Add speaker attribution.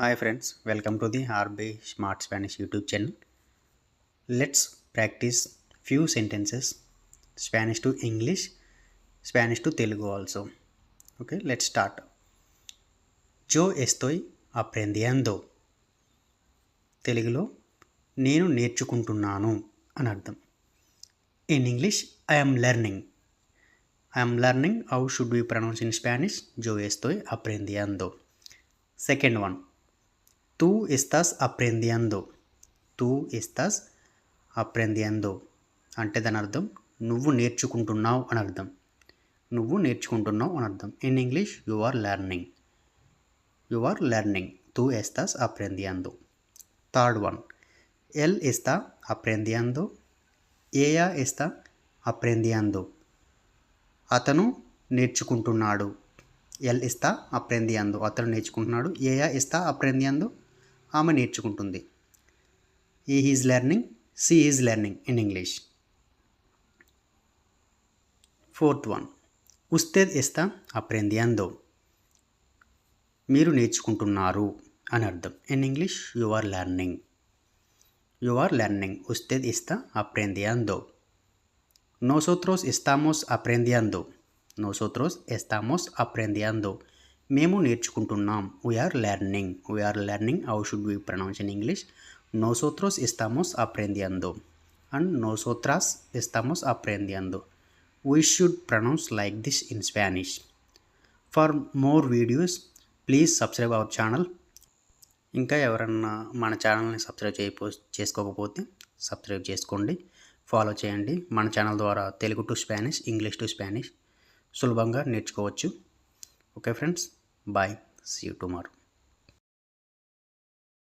Speaker 1: Hi friends, welcome to the RB Smart Spanish YouTube channel. Let's practice few sentences Spanish to English, Spanish to Telugu also. Okay, let's start. Yo estoy aprendiendo. తెలుగులో నేను నేర్చుకుంటున్నాను అని అర్థం. In English, I am learning. I am learning. How should we pronounce in Spanish? Yo estoy aprendiendo. Second one. Tú estás aprendiendo. Tú estás aprendiendo అంటే దాని అర్థం నువ్వు నేర్చుకుంటున్నావు అని అర్థం. నువ్వు నేర్చుకుంటున్నావు అని అర్థం. In English you are learning. You are learning. tú estás aprendiendo. Third one. él está aprendiendo. ella está aprendiendo. అతను నేర్చుకుంటున్నాడు. él está aprendiendo. అతను నేర్చుకుంటున్నాడు. ella está aprendiendo. ఆమె నేర్చుకుంటుంది. he is learning. she is learning in English. Fourth one. usted está aprendiendo. మీరు నేర్చుకుంటున్నారు అని అర్థం. In English you are learning. You are learning. usted está aprendiendo. nosotros estamos aprendiendo. nosotros estamos aprendiendo. మేము నేర్చుకుంటున్నాం. we are learning. we are learning. how should we pronounce in English? nosotros estamos aprendiendo and nosotras estamos aprendiendo. We should pronounce like this in Spanish. For more videos, please subscribe our channel. ఇంకా ఎవరన్నా మన ఛానల్ని subscribe చేసుకోకపోతే subscribe చేసుకోండి, follow చేయండి. మన channel ద్వారా Telugu to Spanish, English to Spanish సులభంగా నేర్చుకోవచ్చు. Okay friends, bye. See you tomorrow.